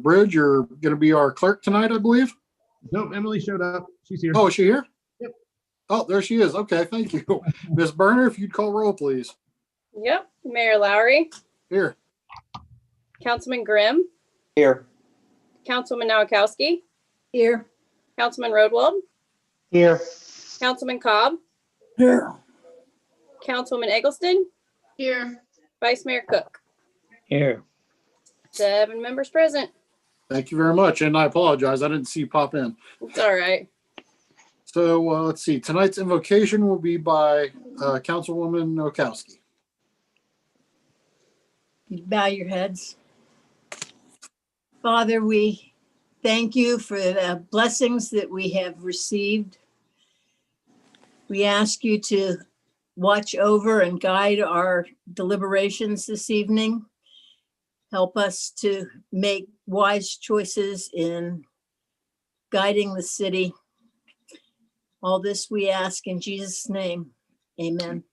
Bridge, you're going to be our clerk tonight, I believe. Nope, Emily showed up. She's here. Oh, is she here? Yep. Oh, there she is. Okay, thank you. Ms. Berner, if you'd call roll, please. Yep. Mayor Lowry, Here. Councilman Grimm, Here. Councilwoman Nowakowski, Here. Councilman Rodwald, Here. Councilman Cobb, Here. Councilwoman Eggleston, Here. Vice Mayor Cook. Here. 7 members present. Thank you very much. And I apologize. I didn't see you pop in. It's all right. So let's see. Tonight's invocation will be by Councilwoman Nowakowski. You bow your heads. Father, we thank you for the blessings that we have received. We ask you to watch over and guide our deliberations this evening. Help us to make wise choices in guiding the city. All this we ask in Jesus' name. Amen.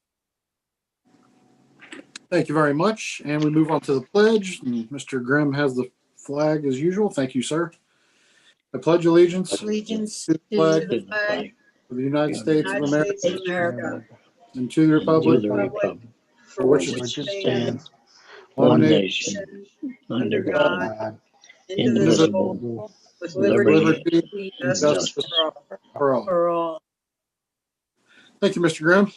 Thank you very much. And we move on to the pledge. And Mr. Grimm has the flag as usual. Thank you, sir. I pledge allegiance Allegiance to to the flag the flag of the United States of of America America, and to the republic for which it stands, one one nation, nation, under God, indivisible, with liberty and justice for all. for all. Thank you, Mr. Grimm. I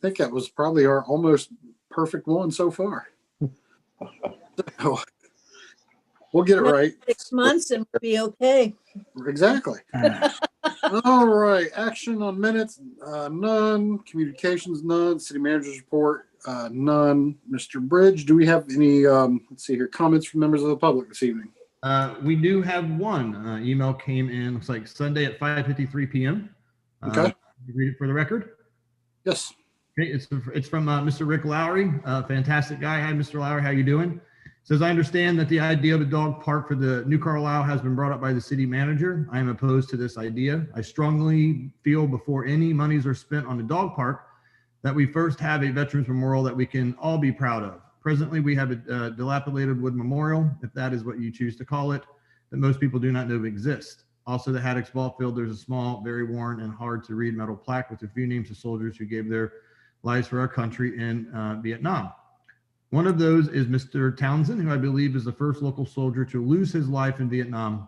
think that was probably our almost perfect one so far. So, we'll get it right. 6 months and we'll be okay. Exactly. All right. Action on minutes, none. Communications, none. City manager's report, none. Mr. Bridge, do we have any, let's see here, comments from members of the public this evening? We do have one. Email came in, looks like Sunday at 5:53 p.m. Okay. Read it for the record. Yes. Okay, it's from Mr. Rick Lowry, fantastic guy. Hi, Mr. Lowry, how you doing? Says, I understand that the idea of a dog park for the New Carlisle has been brought up by the city manager. I am opposed to this idea. I strongly feel before any monies are spent on a dog park that we first have a veterans memorial that we can all be proud of. Presently, we have a dilapidated wood memorial, if that is what you choose to call it, that most people do not know exists. Also, the Haddocks ball field, there's a small, very worn and hard to read metal plaque with a few names of soldiers who gave their lives for our country in Vietnam. One of those is Mr. Townsend, who I believe is the first local soldier to lose his life in Vietnam.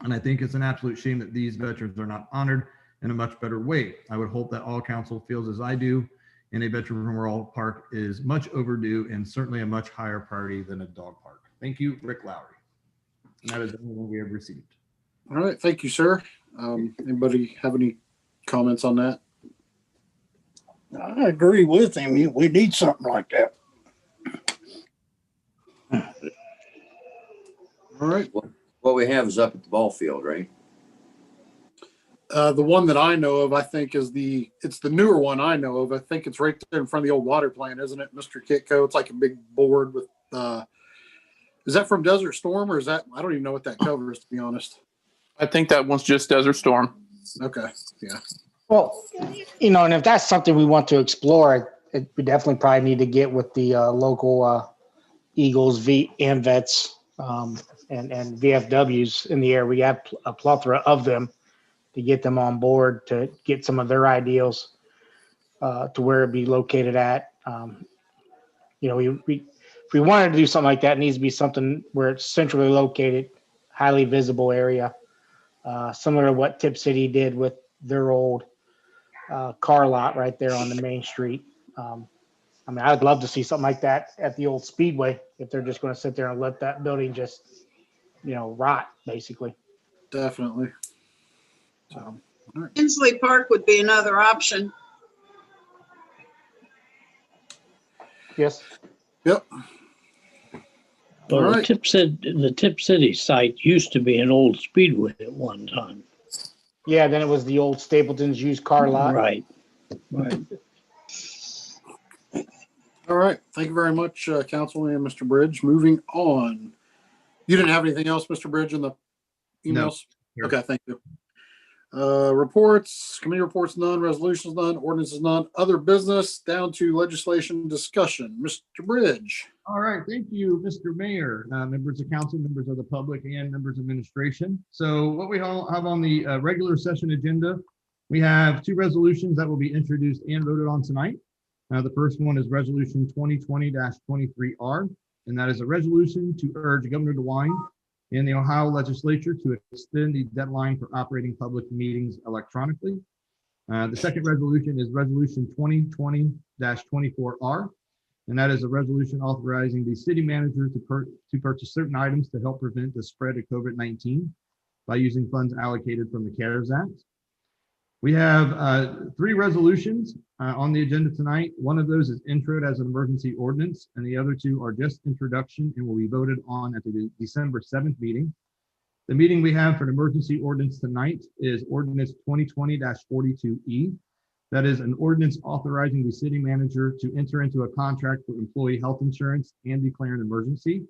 And I think it's an absolute shame that these veterans are not honored in a much better way. I would hope that all council feels as I do, and a veteran memorial park is much overdue and certainly a much higher priority than a dog park. Thank you, Rick Lowry. And that is everything we have received. All right. Thank you, sir. Anybody have any comments on that? I agree with him. We need something like that. All right. What we have is up at the ball field, right? The one that I know of, I think, is it's the newer one I know of. I think it's right there in front of the old water plant, isn't it, Mr. Kitco? It's like a big board with, is that from Desert Storm or is that, I don't even know what that covers, to be honest. I think that one's just Desert Storm. Okay. Yeah. Well, and if that's something we want to explore, we definitely probably need to get with the local Eagles, AMVETs, and VFWs in the area. We have a plethora of them to get them on board, to get some of their ideals to where it'd be located at. If we wanted to do something like that, it needs to be something where it's centrally located, highly visible area, similar to what Tip City did with their old car lot right there on the main street. I'd love to see something like that at the old Speedway if they're just going to sit there and let that building just, rot, basically. Definitely. So, all right. Inslee Park would be another option. Yes. Yep. Well, All right. the Tip City site used to be an old Speedway at one time. Yeah, then it was the old Stapleton's used car lot. Right. All right. Thank you very much, Councilman and Mr. Bridge. Moving on. You didn't have anything else, Mr. Bridge, in the emails? No. Okay, thank you. Reports, committee reports, none. Resolutions, none. Ordinances, none. Other business, down to legislation discussion. Mr. Bridge. All right, thank you, Mr. Mayor, members of council, members of the public, and members of administration. So what we all have on the regular session agenda, we have two resolutions that will be introduced and voted on tonight. The first one is Resolution 2020-23R, and that is a resolution to urge Governor DeWine and the Ohio Legislature to extend the deadline for operating public meetings electronically. The second resolution is Resolution 2020-24R, and that is a resolution authorizing the city manager to purchase certain items to help prevent the spread of COVID-19 by using funds allocated from the CARES Act. We have three resolutions on the agenda tonight. One of those is introed as an emergency ordinance, and the other two are just introduction and will be voted on at the December 7th meeting. The meeting we have for an emergency ordinance tonight is Ordinance 2020-42E. That is an ordinance authorizing the city manager to enter into a contract for employee health insurance and declare an emergency.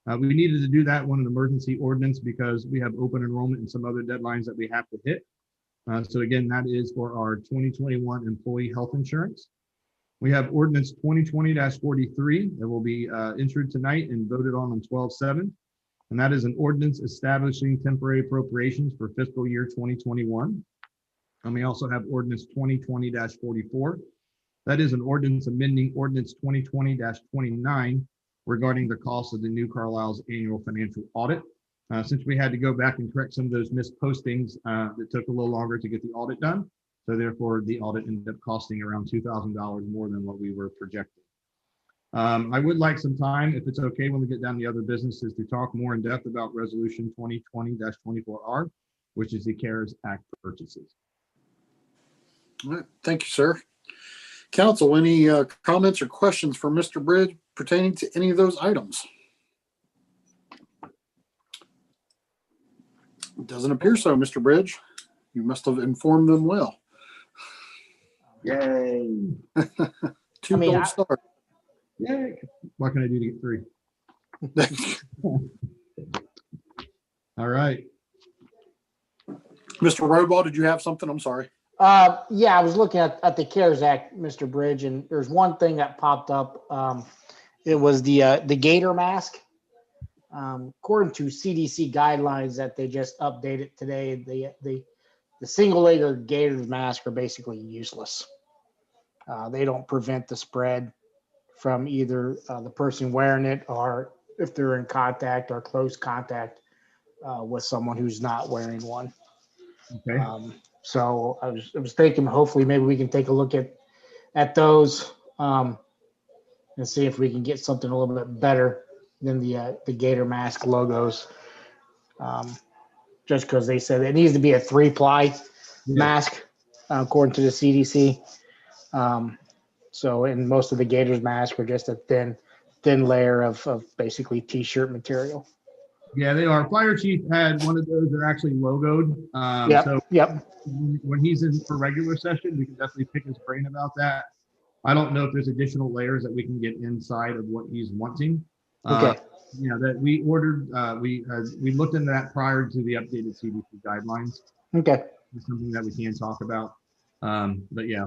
We needed to do that one an emergency ordinance because we have open enrollment and some other deadlines that we have to hit. So again, that is for our 2021 employee health insurance. We have Ordinance 2020-43 that will be introed tonight and voted on 12/7. And that is an ordinance establishing temporary appropriations for fiscal year 2021. And we also have Ordinance 2020-44. That is an ordinance amending Ordinance 2020-29 regarding the cost of the New Carlisle's annual financial audit. Since we had to go back and correct some of those missed postings, it took a little longer to get the audit done. So therefore, the audit ended up costing around $2,000 more than what we were projecting. I would like some time, if it's okay, when we get down to the other businesses, to talk more in depth about Resolution 2020-24R, which is the CARES Act purchases. All right, thank you, sir. Council, any comments or questions for Mr. Bridge pertaining to any of those items? It doesn't appear so, Mr. Bridge. You must have informed them well. Yay! Two gold stars. Yay! What can I do to get 3? All right. Mr. Robaugh, did you have something? I'm sorry. Yeah, I was looking at the CARES Act, Mr. Bridge, and there's one thing that popped up. It was the gator mask. According to CDC guidelines that they just updated today, the single-layer gator mask are basically useless. They don't prevent the spread from either the person wearing it or if they're in contact or close contact with someone who's not wearing one. Okay. So I was thinking hopefully maybe we can take a look at those and see if we can get something a little bit better than the gator mask logos. Just because they said it needs to be a 3-ply mask according to the CDC. So and most of the gators masks are just a thin layer of basically t-shirt material. Yeah, they are. Fire Chief had one of those that are actually logoed. So when he's in for regular session, we can definitely pick his brain about that. I don't know if there's additional layers that we can get inside of what he's wanting. Okay. That we ordered, we looked into that prior to the updated CDC guidelines. Okay. It's something that we can talk about. But yeah.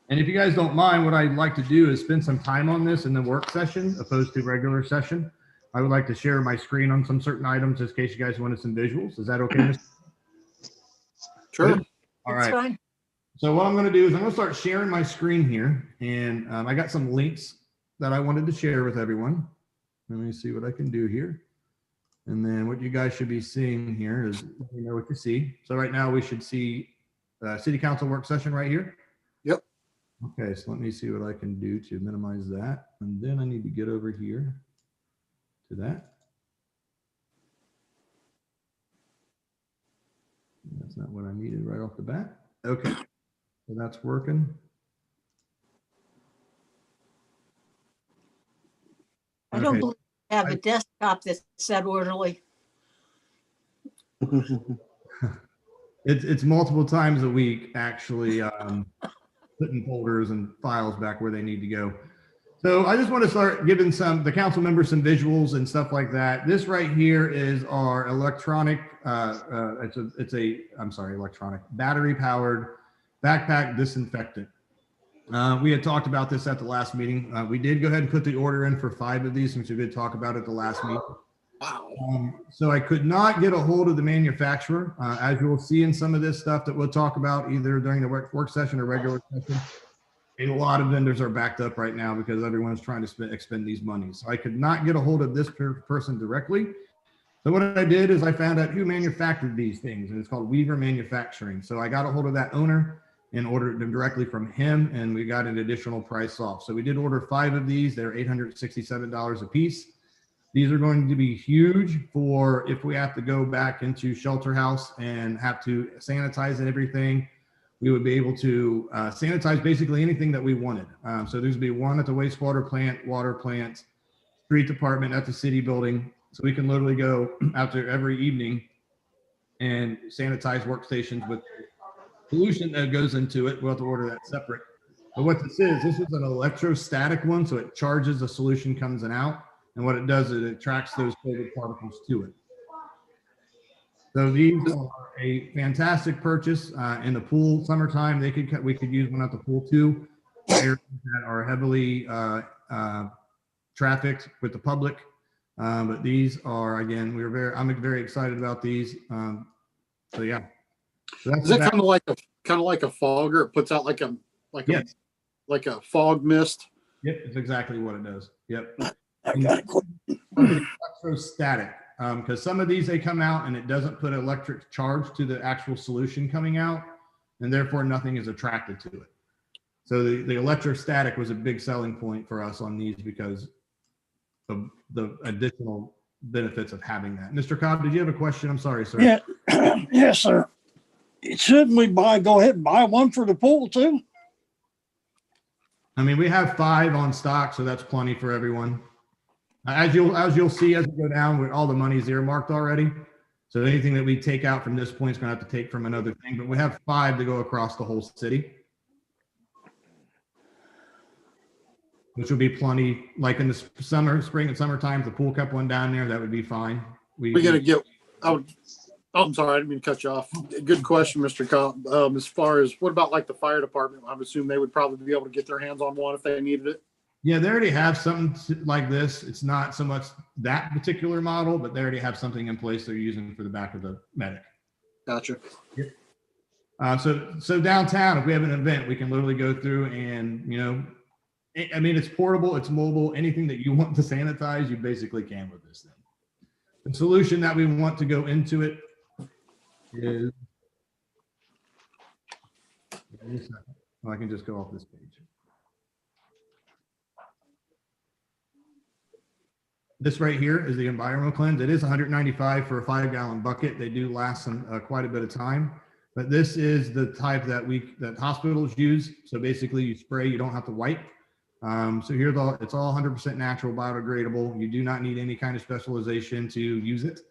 And if you guys don't mind, what I'd like to do is spend some time on this in the work session opposed to regular session. I would like to share my screen on some certain items just in case you guys wanted some visuals. Is that okay, Mr.? Sure. Good? All right. Fine. So what I'm going to do is I'm going to start sharing my screen here, and I got some links that I wanted to share with everyone. Let me see what I can do here. And then what you guys should be seeing here is, you know what you see. So right now we should see City Council work session right here. Yep. Okay, so let me see what I can do to minimize that. And then I need to get over here to that. That's not what I needed right off the bat. Okay, so that's working. I don't Okay. believe I have a desktop that's set orderly. It's multiple times a week, actually, putting folders and files back where they need to go. So I just want to start giving the council members some visuals and stuff like that. This right here is our electronic, electronic battery powered backpack disinfectant. We had talked about this at the last meeting. We did go ahead and put the order in for 5 of these, since we did talk about it at the last meeting. Wow. So I could not get a hold of the manufacturer. As you will see in some of this stuff that we'll talk about either during the work session or regular session, a lot of vendors are backed up right now because everyone's trying to expend these monies. So I could not get a hold of this person directly. So what I did is I found out who manufactured these things, and it's called Weaver Manufacturing. So I got a hold of that owner and ordered them directly from him, and we got an additional price off. So we did order 5 of these. They're $867 a piece. These are going to be huge for if we have to go back into shelter house and have to sanitize and everything. We would be able to sanitize basically anything that we wanted. So there's be one at the wastewater plant, water plant, street department, at the city building. So we can literally go out there every evening and sanitize workstations with solution that goes into it. We'll have to order that separate. But what this is an electrostatic one. So it charges, the solution comes in out. And what it does is it attracts those COVID particles to it. So these are a fantastic purchase in the pool. Summertime, we could use one at the pool too. Areas that are heavily trafficked with the public. But these are, again, I'm very excited about these. So yeah. So Is it kind of like a fogger? It puts out like a fog mist. Yep, it's exactly what it does. Yep. I got it. Electrostatic, because some of these, they come out and it doesn't put electric charge to the actual solution coming out, and therefore nothing is attracted to it. So the electrostatic was a big selling point for us on these because of the additional benefits of having that. Mr. Cobb, did you have a question? I'm sorry, sir. Yeah, yes, sir. Shouldn't we go ahead and buy one for the pool too? I mean, we have 5 on stock, so that's plenty for everyone. As you'll see as we go down, all the money's earmarked already. So anything that we take out from this point is going to have to take from another thing. But we have 5 to go across the whole city, which will be plenty. Like in the spring and summertime, the pool kept one down there, that would be fine. We're gonna get. I'm sorry, I didn't mean to cut you off. Good question, Mr. Cobb. As far as what about like the fire department? I would assume they would probably be able to get their hands on one if they needed it. Yeah, they already have something like this. It's not so much that particular model, but they already have something in place they're using for the back of the medic. Gotcha. Yep. So downtown, if we have an event, we can literally go through and, I mean, it's portable, it's mobile, anything that you want to sanitize, you basically can with this thing. The solution that we want to go into it is, I can just go off this page. This right here is the environmental cleanse. It is $195 for a 5-gallon bucket. They do last quite a bit of time, but this is the type that hospitals use. So basically you spray, you don't have to wipe. So here's it's all 100% natural, biodegradable. You do not need any kind of specialization to use it.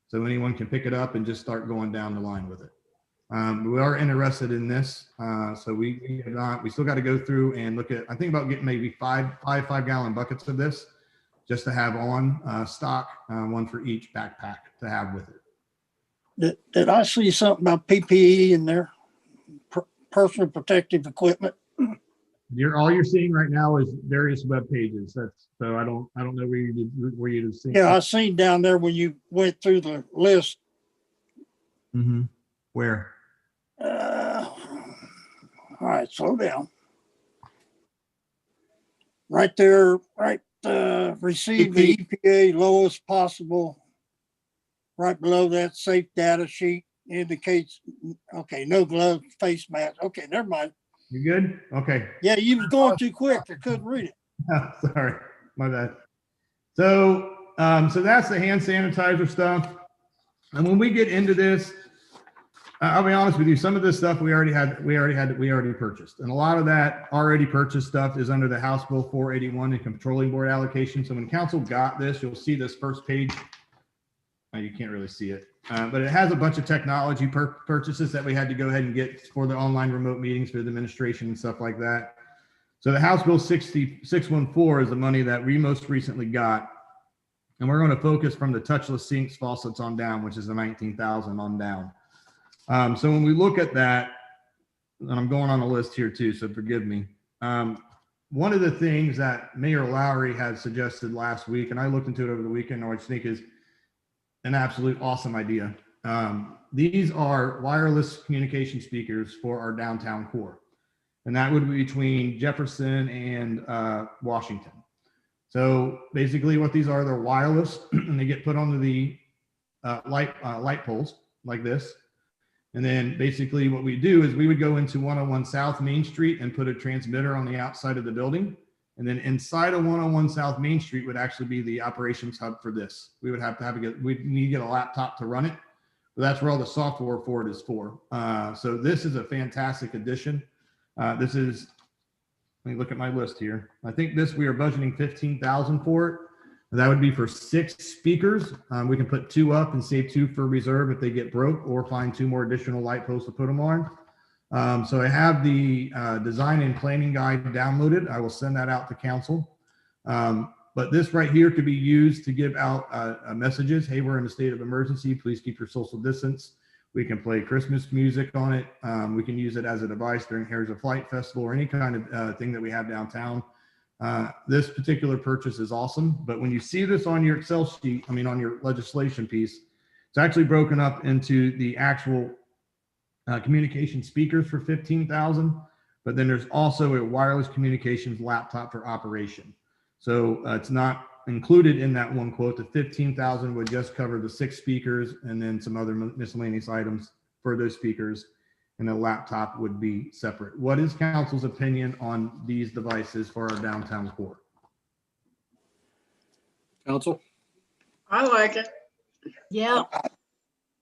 So anyone can pick it up and just start going down the line with it. We are interested in this. So we still got to go through and look at, I think about getting maybe five 5-gallon buckets of this, just to have on stock, one for each backpack to have with it. Did I see something about PPE in there? Personal protective equipment? All you're seeing right now is various web pages. So I don't know where you'd see. Yeah, I seen down there when you went through the list. Mm-hmm. Where? All right, slow down. Right there, right. Receive the EPA lowest possible. Right below that, safe data sheet indicates, okay, no glove, face mask. Okay, never mind. You good? Okay. Yeah, you was going too quick. I couldn't read it. Sorry, my bad. So that's the hand sanitizer stuff. And when we get into this, I'll be honest with you, some of this stuff we already purchased. And a lot of that already purchased stuff is under the House Bill 481 and controlling board allocation. So when council got this, you'll see this first page. You can't really see it, but it has a bunch of technology purchases that we had to go ahead and get for the online remote meetings for the administration and stuff like that. So the House Bill 614 is the money that we most recently got. And we're going to focus from the touchless sinks, faucets on down, which is the 19,000 on down. So when we look at that, and I'm going on a list here too, so forgive me. One of the things that Mayor Lowry had suggested last week, and I looked into it over the weekend, I think is an absolute awesome idea. These are wireless communication speakers for our downtown core. And that would be between Jefferson and Washington. So basically what these are, they're wireless and they get put onto the light poles like this. And then basically what we do is we would go into 101 South Main Street and put a transmitter on the outside of the building. And then inside of 101 South Main Street would actually be the operations hub for this. We would have to we'd need to get a laptop to run it. But that's where all the software for it is for. So this is a fantastic addition. This is, let me look at my list here. I think we are budgeting 15,000 for it. That would be for 6 speakers. We can put 2 up and save 2 for reserve if they get broke, or find 2 more additional light posts to put them on. So I have the design and planning guide downloaded. I will send that out to council. But this right here could be used to give out messages. Hey, we're in a state of emergency. Please keep your social distance. We can play Christmas music on it. We can use it as a device during Heritage of Flight Festival or any kind of thing that we have downtown. This particular purchase is awesome, but when you see this on your Excel sheet, I mean, on your legislation piece, it's actually broken up into the actual communication speakers for 15,000, but then there's also a wireless communications laptop for operation. So it's not included in that one quote. The 15,000 would just cover the 6 speakers and then some other miscellaneous items for those speakers, and the laptop would be separate. What is council's opinion on these devices for our downtown core? Council? I like it. Yeah,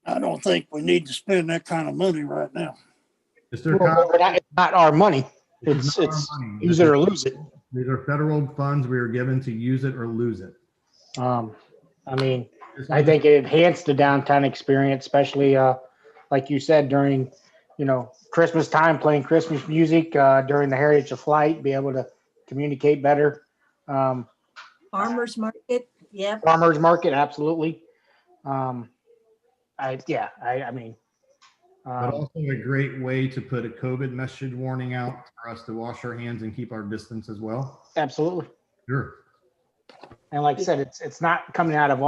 I don't think we need to spend that kind of money right now. Is there Well, it's not our money. It's not It's our money. use it or lose it. These are federal funds we are given to use it or lose it. I mean, I think it enhanced the downtown experience, especially like you said, during, Christmas time, playing Christmas music during the Heritage of Flight, be able to communicate better. farmer's market, yep. Farmers market, absolutely. But also a great way to put a COVID message warning out for us to wash our hands and keep our distance as well. Absolutely. Sure. And like I said, it's not coming out of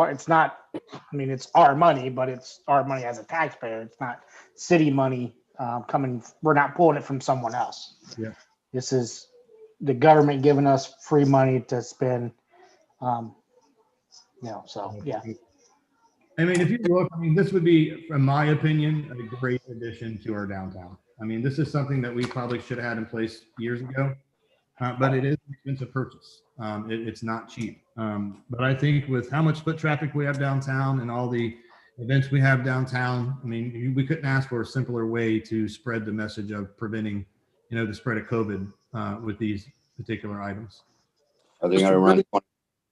it's our money, but it's our money as a taxpayer. It's not city money coming. We're not pulling it from someone else. Yeah. This is the government giving us free money to spend. So yeah. I mean, if you look, this would be, in my opinion, a great addition to our downtown. I mean, this is something that we probably should have had in place years ago, but it is an expensive purchase. It's not cheap. But I think with how much foot traffic we have downtown and all the events we have downtown, I mean, we couldn't ask for a simpler way to spread the message of preventing, the spread of COVID with these particular items. Are they going to run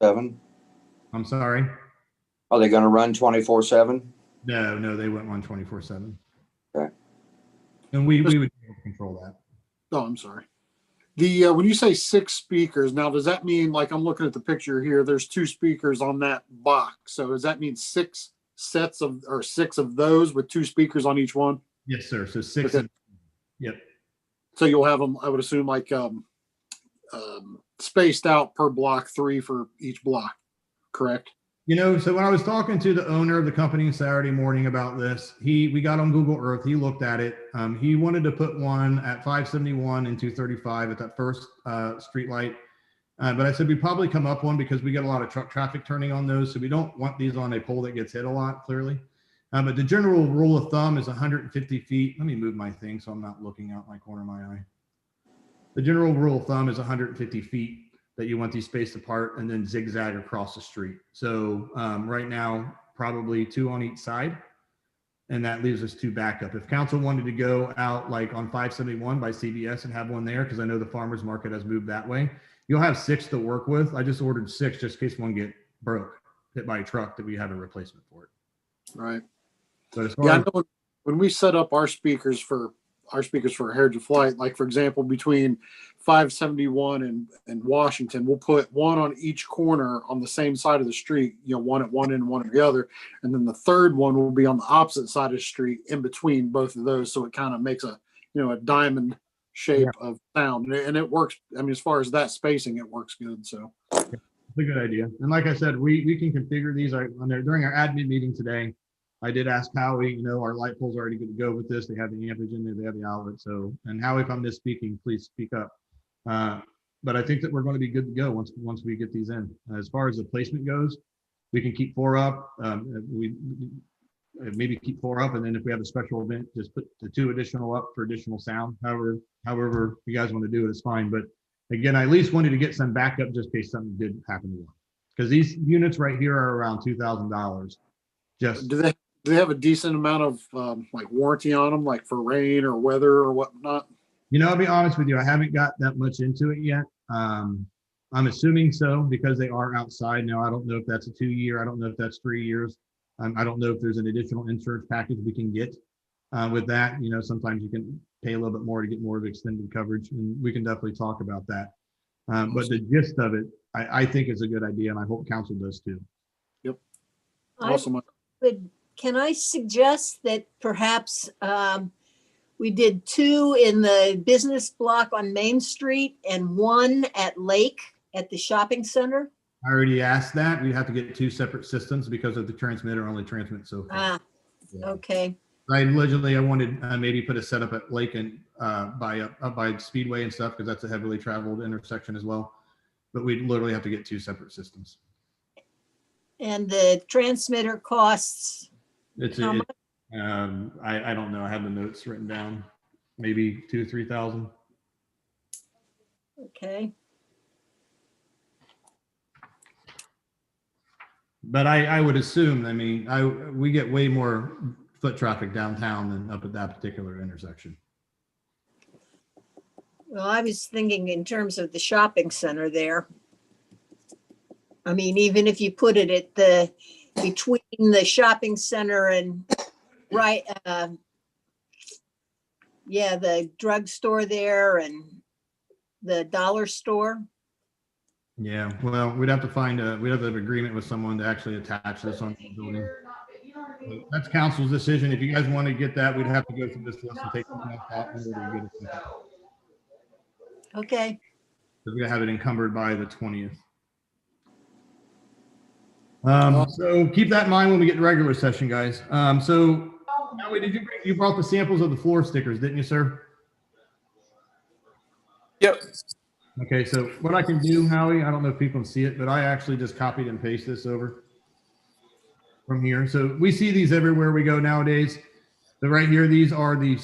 24/7? I'm sorry? Are they going to run 24/7? No, they went on 24/7. Okay. And we would be able to control that. Oh, I'm sorry. The when you say 6 speakers, now does that mean, like I'm looking at the picture here, there's 2 speakers on that box? So does that mean 6 sets of, or 6 of those with 2 speakers on each one? Yes, sir. So 6. Okay. Yep. So you'll have them, I would assume, like spaced out per block, 3 for each block, correct? So when I was talking to the owner of the company Saturday morning about this, we got on Google Earth, he looked at it. He wanted to put one at 571 and 235 at that first street light. But I said, we probably come up one because we get a lot of truck traffic turning on those. So we don't want these on a pole that gets hit a lot, clearly. But the general rule of thumb is 150 feet. Let me move my thing so I'm not looking out my corner of my eye. The general rule of thumb is 150 feet that you want these spaced apart and then zigzag across the street. So right now, probably 2 on each side. And that leaves us 2 backup. If council wanted to go out like on 571 by CBS and have one there, because I know the farmer's market has moved that way, you'll have 6 to work with. I just ordered 6 just in case one get hit by a truck, that we have a replacement for it. Right. So as far Yeah, I as, know when we set up our speakers for Heritage of Flight, like for example, between 571 and Washington. We'll put one on each corner on the same side of the street, one at one end, one at the other. And then the third one will be on the opposite side of the street in between both of those. So it kind of makes a diamond shape of sound. And it works. I mean, as far as that spacing, it works good. So it's a good idea. And like I said, we can configure these during our admin meeting today. I did ask Howie, our light poles are already good to go with this. They have the ampage in there, they have the outlet. So, and Howie, if I'm misspeaking, please speak up. But I think that we're going to be good to go once we get these in. As far as the placement goes, we can keep 4 up. We maybe keep 4 up, and then if we have a special event, just put the 2 additional up for additional sound. However you guys want to do it, it's fine. But again, I at least wanted to get some backup just in case something did happen to them. Because these units right here are around $2,000. Just do they have a decent amount of like warranty on them, like for rain or weather or whatnot? I'll be honest with you, I haven't got that much into it yet. I'm assuming so because they are outside. Now, I don't know if that's a 2-year. I don't know if that's 3 years. I don't know if there's an additional insurance package we can get with that. Sometimes you can pay a little bit more to get more of extended coverage, and we can definitely talk about that. But the gist of it, I think is a good idea, and I hope council does too. Yep. Awesome. Can I suggest that perhaps we did 2 in the business block on Main Street and 1 at Lake at the shopping center? I already asked that. We have to get 2 separate systems because of the transmitter only transmit so far. Okay. I wanted maybe put a setup at Lake and up by Speedway and stuff because that's a heavily traveled intersection as well. But we literally have to get 2 separate systems. And the transmitter costs? How much? I don't know. I have the notes written down. Maybe $2,000 to $3,000. Okay. But I would assume. We get way more foot traffic downtown than up at that particular intersection. Well, I was thinking in terms of the shopping center there. Even if you put it at between the shopping center and the drugstore there and the dollar store. Yeah, well, we'd have to we'd have an agreement with someone to actually attach this on the building. That's council's decision. If you guys want to get that, we'd have to go through this list and take something out in order to get it. Okay. We're gonna have it encumbered by the 20th. So keep that in mind when we get to regular session, guys. So Howie, you brought the samples of the floor stickers, didn't you, sir? Yep. Okay, so what I can do, Howie, I don't know if people can see it, but I actually just copied and pasted this over from here. So we see these everywhere we go nowadays. So right here, these are the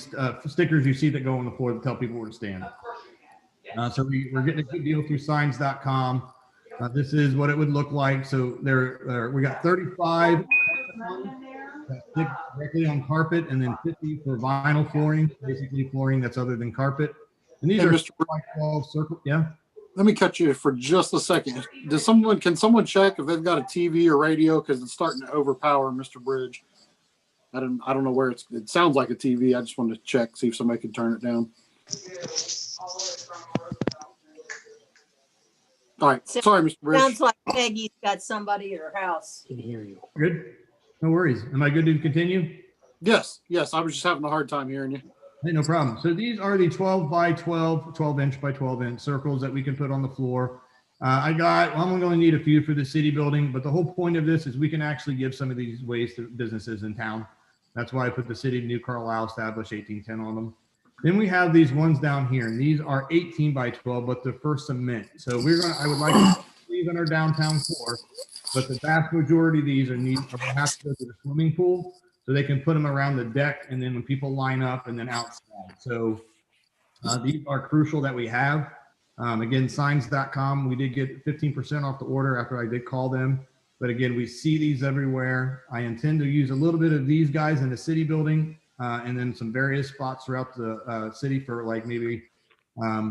stickers you see that go on the floor that tell people where to stand. So we're getting a good deal through signs.com. This is what it would look like. So we got 35 that stick directly on carpet, and then 50 for vinyl flooring, basically flooring that's other than carpet. And these are 12 circle. Yeah. Let me cut you for just a second. Can someone check if they've got a TV or radio, because it's starting to overpower Mr. Bridge? I don't know where it sounds like a TV. I just wanted to check, see if somebody could turn it down. All right. Sorry, Mr. Bridge. Sounds like Peggy's got somebody at her house. Can hear you. Good. No worries. Am I good to continue? Yes. I was just having a hard time hearing you. Hey, no problem. So these are the 12 by 12, 12 inch by 12 inch circles that we can put on the floor. I'm going to need a few for the city building, but the whole point of this is we can actually give some of these ways to businesses in town. That's why I put the city of New Carlisle established 1810 on them. Then we have these ones down here, and these are 18 by 12, but they're for cement. So I would like to put these on our downtown floor, but the vast majority of these are have to go to the swimming pool, so they can put them around the deck, and then when people line up, and then outside. So these are crucial that we have. Again, signs.com, we did get 15% off the order after I did call them. But again, we see these everywhere. I intend to use a little bit of these guys in the city building, and then some various spots throughout the city for like maybe, I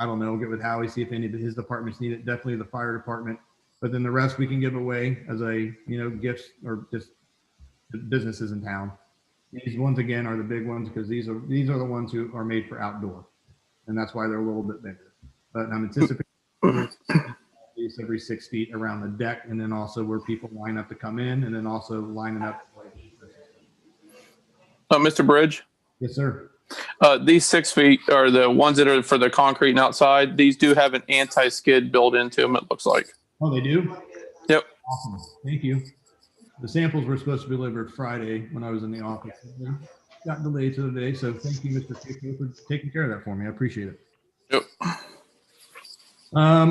don't know, get with Howie, see if any of his departments need it. Definitely the fire department. But then the rest we can give away as gifts or just businesses in town. These ones again are the big ones because these are the ones who are made for outdoor, and that's why they're a little bit bigger. but I'm anticipating at least every 6 feet around the deck, and then also where people line up to come in, and then also lining up. Mr. Bridge, Yes, sir. these 6 feet are the ones that are for the concrete and outside. These do have an anti-skid built into them, it looks like. Oh, they do? Yep. Awesome. Thank you. The samples were supposed to be delivered Friday when I was in the office. They got delayed to the day, so thank you, Mr. Kiko, for taking care of that for me. I appreciate it. Yep. Let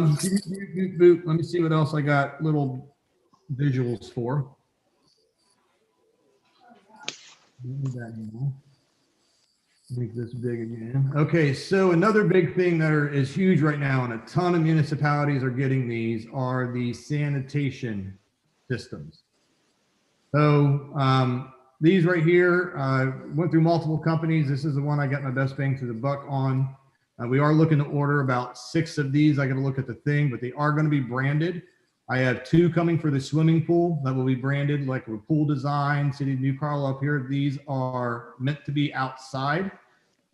me see what else I got little visuals for. Make this big again. Okay, so another big thing that is huge right now, and a ton of municipalities are getting these, are the sanitation systems. So these right here, went through multiple companies. This is the one I got my best bang for the buck on. We are looking to order about 6 of these. I got to look at the thing, but they are going to be branded. I have 2 coming for the swimming pool that will be branded like a pool design, City of New Carlisle up here. These are meant to be outside.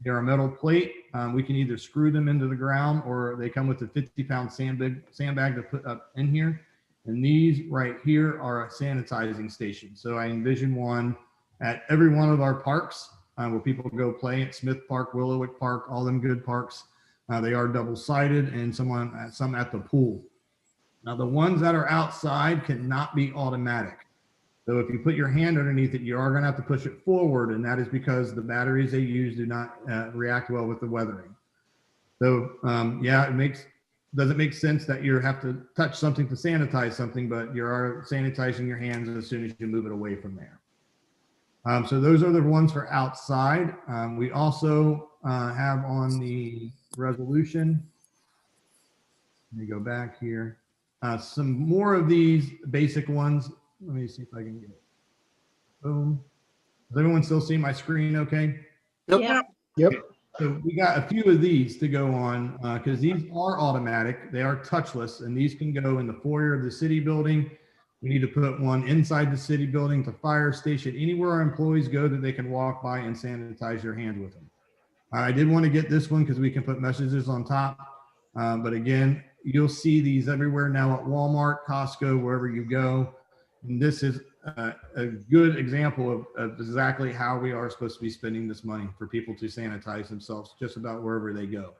They're a metal plate. We can either screw them into the ground, or they come with a 50-pound sandbag to put up in here. And these right here are a sanitizing station. So I envision one at every one of our parks where people go play at Smith Park, Willowick Park, all them good parks. They are double-sided, and some at the pool. Now, the ones that are outside cannot be automatic. So if you put your hand underneath it, you are going to have to push it forward, and that is because the batteries they use do not react well with the weathering. So yeah, does it make sense that you have to touch something to sanitize something, but you are sanitizing your hands as soon as you move it away from there. So those are the ones for outside. We also have on the resolution, let me go back here, some more of these basic ones. Let me see if I can get it. Boom. Does everyone still see my screen okay? Yep. Yep. So we got a few of these to go on because these are automatic. They are touchless, and these can go in the foyer of the city building. We need to put one inside the city building, to fire station, anywhere our employees go that they can walk by and sanitize their hands with them. I did want to get this one because we can put messages on top. But again, you'll see these everywhere now at Walmart, Costco, wherever you go. And this is a good example of exactly how we are supposed to be spending this money for people to sanitize themselves just about wherever they go.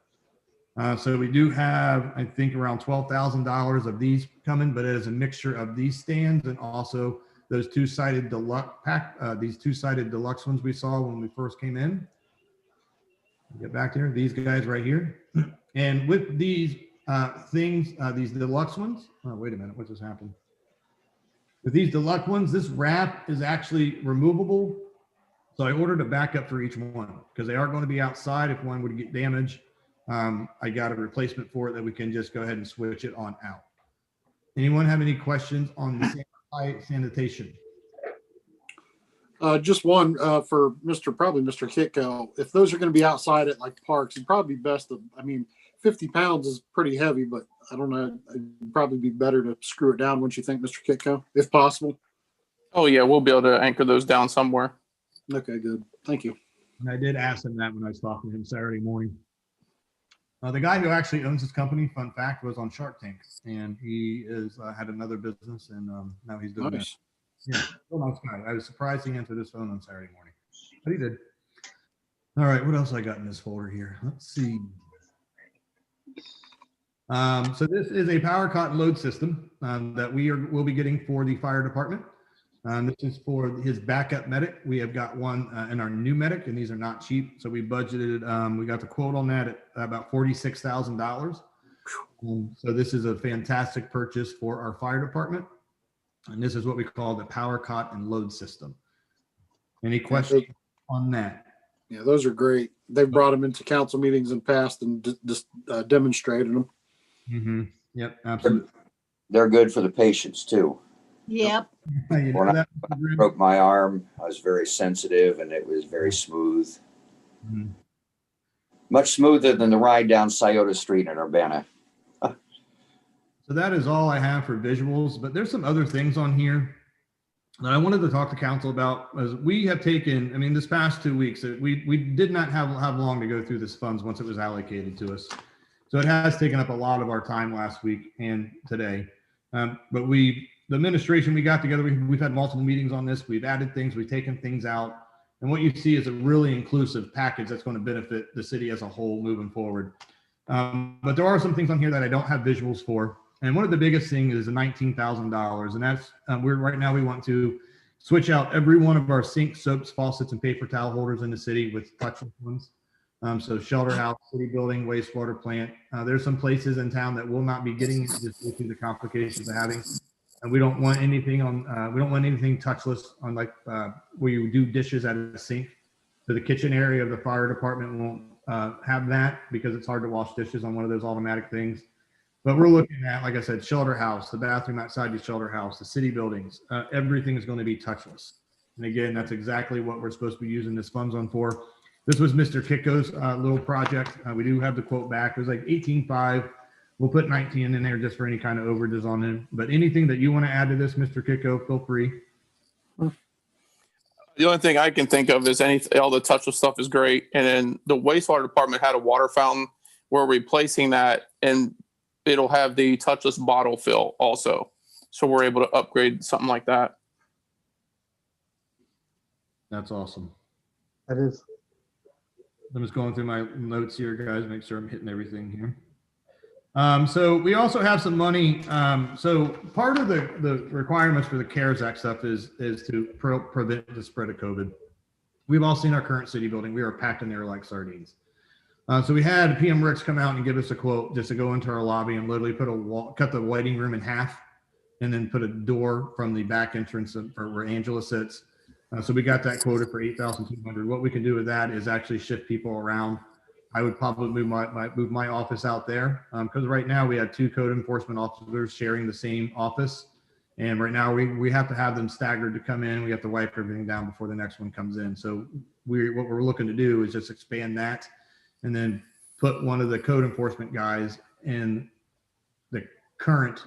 So we do have, I think, around $12,000 of these coming, but it is a mixture of these stands and also those two-sided deluxe pack, these two-sided deluxe ones we saw when we first came in. Get back here, these guys right here. And with these things, these deluxe ones, oh, wait a minute, what just happened? With these deluxe ones, this wrap is actually removable. So I ordered a backup for each one because they are going to be outside if one would get damaged. I got a replacement for it that we can just go ahead and switch it on out. Anyone have any questions on the sanitation? Just one for probably Mr. Kitco. If those are going to be outside at like parks, it'd probably be best to, 50 pounds is pretty heavy, but I don't know. It'd probably be better to screw it down, wouldn't you think, Mr. Kitco, if possible? Oh yeah, we'll be able to anchor those down somewhere. Okay, good. Thank you. And I did ask him that when I was talking to him Saturday morning. The guy who actually owns this company, fun fact, was on Shark Tank, and he had another business, and now he's doing Nice. Yeah, real nice guy. I was surprised he answered his phone on Saturday morning, but he did. All right, what else I got in this folder here? Let's see. So this is a power cot load system that we'll be getting for the fire department. This is for his backup medic. We have got one in our new medic, and these are not cheap. So we budgeted, we got the quote on that at about $46,000. So this is a fantastic purchase for our fire department. And this is what we call the power cot and load system. Any questions on that? Yeah, those are great. They've brought them into council meetings in the past and just demonstrated them. Mm-hmm. Yep, absolutely. They're good for the patients too. Yep. You know When that, I broke my arm, I was very sensitive and it was very smooth. Mhm. Much smoother than the ride down Scioto Street in Urbana. So that is all I have for visuals, but there's some other things on here that I wanted to talk to council about. As we have taken, this past 2 weeks, we did not have long to go through this funds once it was allocated to us. So it has taken up a lot of our time last week and today. But the administration, we got together, we've had multiple meetings on this. We've added things, we've taken things out. And what you see is a really inclusive package that's going to benefit the city as a whole moving forward. But there are some things on here that I don't have visuals for. And one of the biggest things is the $19,000. And that's, right now we want to switch out every one of our sinks, soaps, faucets, and paper towel holders in the city with touchless ones. So shelter house, city building, wastewater plant. There's some places in town that will not be getting it just due to the complications of having. And we don't want anything touchless on like where you do dishes at a sink. So the kitchen area of the fire department won't have that because it's hard to wash dishes on one of those automatic things. But we're looking at, like I said, shelter house, the bathroom outside the shelter house, the city buildings, everything is going to be touchless. And again, that's exactly what we're supposed to be using this funds on for. This was Mr. Kiko's little project. We do have the quote back. It was like 18.5. We'll put 19 in there just for any kind of overages on it. But anything that you want to add to this, Mr. Kiko, feel free. The only thing I can think of is all the touchless stuff is great. And then the wastewater department had a water fountain. We're replacing that, and it'll have the touchless bottle fill also. So we're able to upgrade something like that. That's awesome. That is. I'm just going through my notes here, guys, make sure I'm hitting everything here. So we also have some money. So part of the requirements for the CARES Act stuff is to prevent the spread of COVID. We've all seen our current city building. We are packed in there like sardines. So we had PM Ricks come out and give us a quote just to go into our lobby and literally cut the waiting room in half and then put a door from the back entrance where Angela sits. So we got that quoted for $8,200. What we can do with that is actually shift people around. I would probably move my office out there because right now we have 2 code enforcement officers sharing the same office. And right now we have to have them staggered to come in. We have to wipe everything down before the next one comes in. So what we're looking to do is just expand that and then put one of the code enforcement guys in the current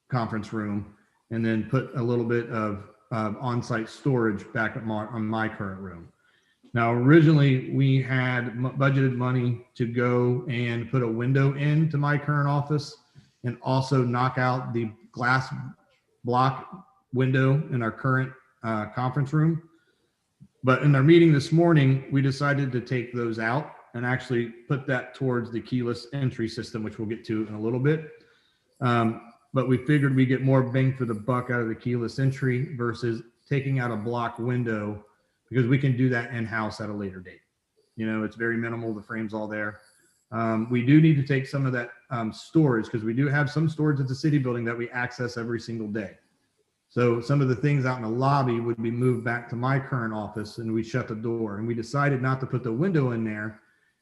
conference room and then put a little bit of on-site storage back at on my current room. Now, originally we had budgeted money to go and put a window into my current office and also knock out the glass block window in our current conference room. But in our meeting this morning, we decided to take those out and actually put that towards the keyless entry system, which we'll get to in a little bit. But we figured we get more bang for the buck out of the keyless entry versus taking out a block window, because we can do that in-house at a later date. You know, it's very minimal. The frame's all there. We do need to take some of that storage because we do have some storage at the city building that we access every single day. So some of the things out in the lobby would be moved back to my current office and we shut the door. And we decided not to put the window in there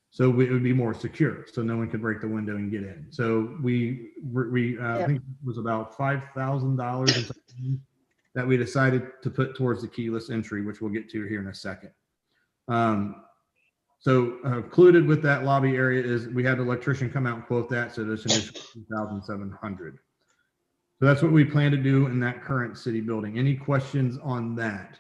so it would be more secure, so no one could break the window and get in. So I think it was about $5,000 that we decided to put towards the keyless entry, which we'll get to here in a second. So included with that lobby area is we had an electrician come out and quote that, so this initial $2,700. So that's what we plan to do in that current city building. Any questions on that?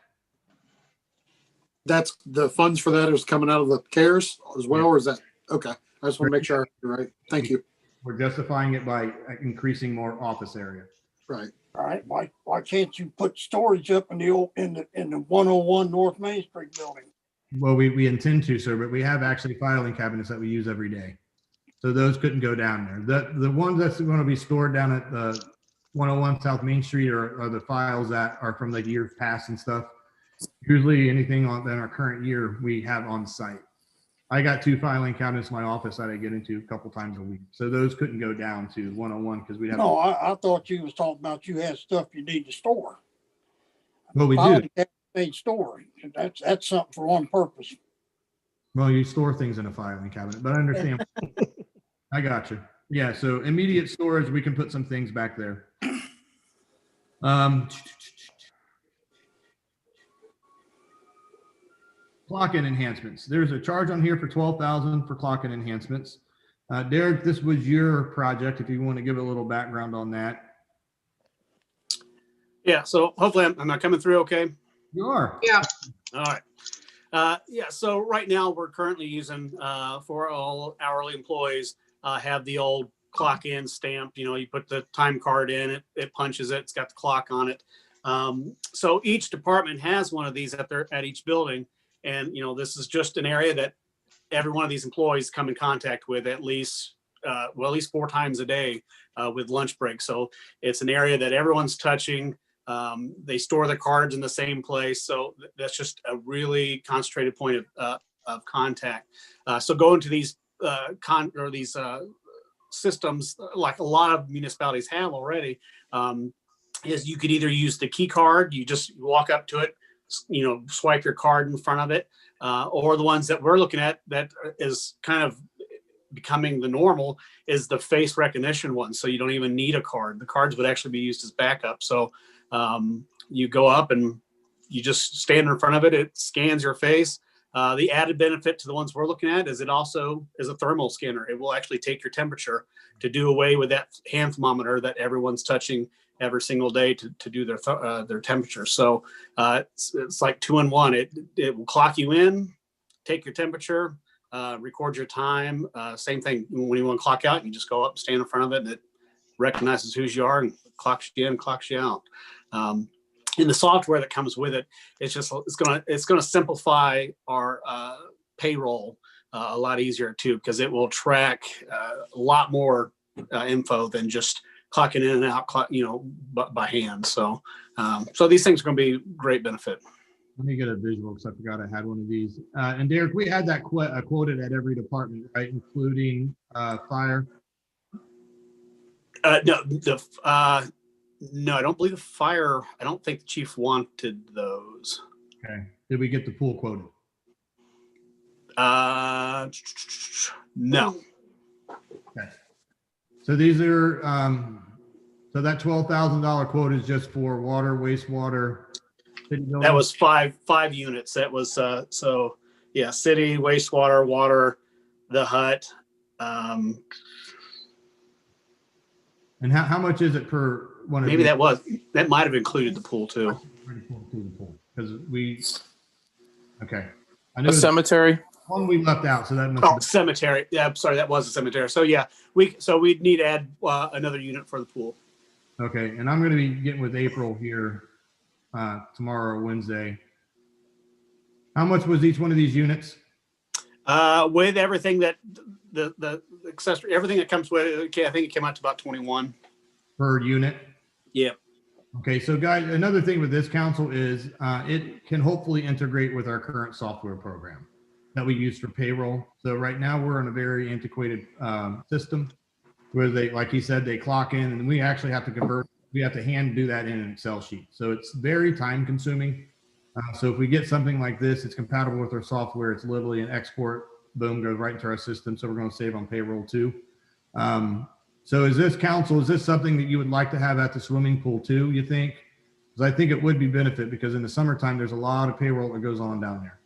That's the funds for that is coming out of the CARES as well, or is that okay? I just want to make sure you're right. Thank you. We're justifying it by increasing more office area. Right. All right, why can't you put storage up in the 101 North Main Street building? Well, we intend to, sir, but we have actually filing cabinets that we use every day. So those couldn't go down there. The ones that's going to be stored down at the 101 South Main Street are the files that are from the years past and stuff. Usually anything in our current year we have on site. I got 2 filing cabinets in my office that I get into a couple times a week. So those couldn't go down to 101 because we'd have. No, I thought you was talking about you had stuff you need to store. Well, we Filing do. Need storage. That's something for one purpose. Well, you store things in a filing cabinet, but I understand. I got you. Yeah, so immediate storage, we can put some things back there. Clock-in enhancements. There's a charge on here for $12,000 for clock-in enhancements. Derek, this was your project. If you want to give a little background on that. Yeah, so hopefully I'm not coming through okay. You are. Yeah. All right. Yeah, so right now we're currently using for all hourly employees have the old clock in stamp. You put the time card in, it punches it. It's got the clock on it. So each department has one of these at each building. And, this is just an area that every one of these employees come in contact with at least 4 times a day with lunch break. So it's an area that everyone's touching. They store their cards in the same place. So that's just a really concentrated point of contact. So going to these systems, like a lot of municipalities have already, is you could either use the key card, you just walk up to it, swipe your card in front of it, or the ones that we're looking at that is kind of becoming the normal is the face recognition one. So you don't even need a card. The cards would actually be used as backup. So you go up and you just stand in front of it. It scans your face. The added benefit to the ones we're looking at is it also is a thermal scanner. It will actually take your temperature to do away with that hand thermometer that everyone's touching every single day to do their temperature. So it's like 2 in 1. It will clock you in, take your temperature, record your time. Same thing when you want to clock out, you just go up, stand in front of it, and it recognizes who you are and clocks you in, clocks you out. In the software that comes with it, it's gonna simplify our payroll a lot easier too, because it will track a lot more info than just clocking in and out, by hand. So these things are going to be great benefit. Let me get a visual because I forgot I had one of these. And Derek, we had that quoted at every department, right, including fire. No, I don't believe the fire. I don't think the chief wanted those. Okay. Did we get the pool quoted? No. Okay. So these are so that $12,000 quote is just for water, wastewater. That was five units. That was city, wastewater, water, the hut. And how much is it per one? Maybe that might have included the pool too. Because okay. I know the cemetery. One we left out, so that must cemetery. Yeah, I'm sorry, that was a cemetery. So yeah, we'd need to add another unit for the pool. Okay, and I'm going to be getting with April here tomorrow or Wednesday. How much was each one of these units? With everything that the accessory, everything that comes with it, I think it came out to about 21 per unit. Yeah. Okay, so guys, another thing with this council is it can hopefully integrate with our current software program that we use for payroll. So right now we're on a very antiquated system where they, like he said, they clock in and we actually have to convert. We have to hand do that in an Excel sheet. So it's very time consuming. So if we get something like this, it's compatible with our software. It's literally an export, boom, goes right into our system. So we're going to save on payroll too. So is this something that you would like to have at the swimming pool too, you think? Because I think it would be benefit because in the summertime, there's a lot of payroll that goes on down there.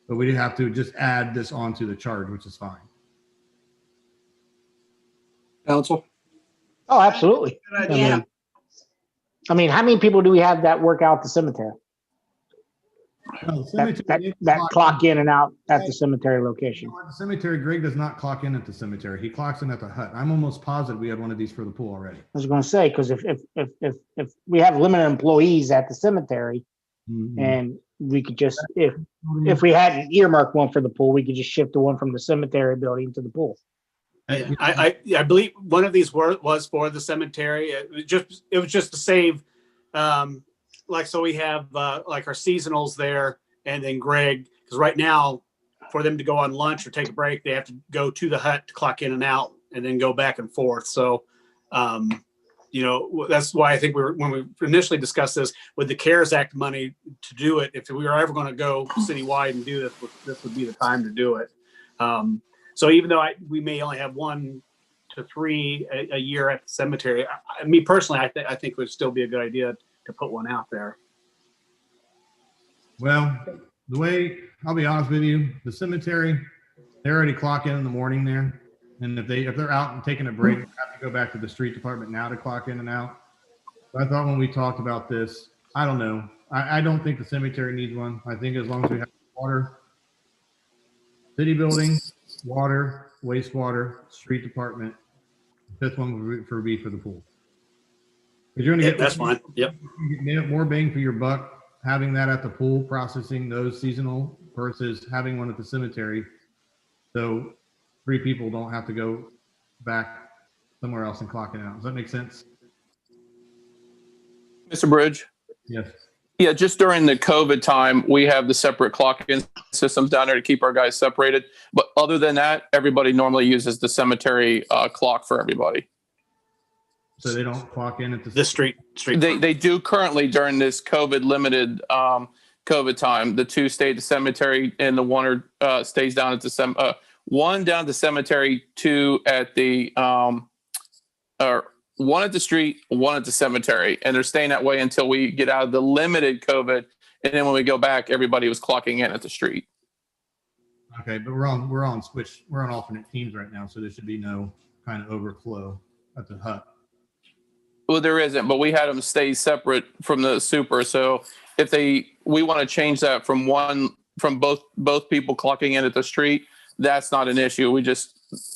But we have to just add this onto the charge, which is fine. Council? Oh, absolutely. I mean, how many people do we have that work out the cemetery? No, the that clock in and out at the cemetery location. At the cemetery, Greg does not clock in at the cemetery. He clocks in at the hut. I'm almost positive we had one of these for the pool already. I was going to say, because if we have limited employees at the cemetery, and we could just if we had an earmarked one for the pool, we could just shift the one from the cemetery building to the pool. I believe one of these was for the cemetery. It was just to save, so we have like our seasonals there, and then Greg, because right now for them to go on lunch or take a break, they have to go to the hut to clock in and out, and then go back and forth. So, that's why I think when we initially discussed this with the CARES Act money to do it, if we were ever going to go citywide and do this would be the time to do it. So even though we may only have 1 to 3 a year at the cemetery, me personally, I think it would still be a good idea to put one out there. Well, the way I'll be honest with you, the cemetery, they already clock in the morning there, and if they're out and taking a break, they have to go back to the street department now to clock in and out. But I thought when we talked about this, I don't know. I don't think the cemetery needs one. I think as long as we have water, city building, water, wastewater, street department. Fifth one would be for the pool. Because you're going to Yeah, get that's fine. Yep. you get more bang for your buck having that at the pool, processing those seasonal versus having one at the cemetery. So 3 people don't have to go back somewhere else and clock it out. Does that make sense? Mr. Bridge? Yes. Yeah, just during the COVID time, we have the separate clock-in systems down there to keep our guys separated. But other than that, everybody normally uses the cemetery clock for everybody. So they don't clock in at The street. They do currently during this COVID limited COVID time. The 2 stay at the cemetery, and the 1 stays down at the 1 down at the cemetery, 2 at the or 1 at the street, 1 at the cemetery, and they're staying that way until we get out of the limited COVID. And then when we go back, everybody was clocking in at the street. Okay, but we're on alternate teams right now, so there should be no kind of overflow at the hut. Well, there isn't, but we had them stay separate from the super. So if we want to change that from both people clocking in at the street, that's not an issue.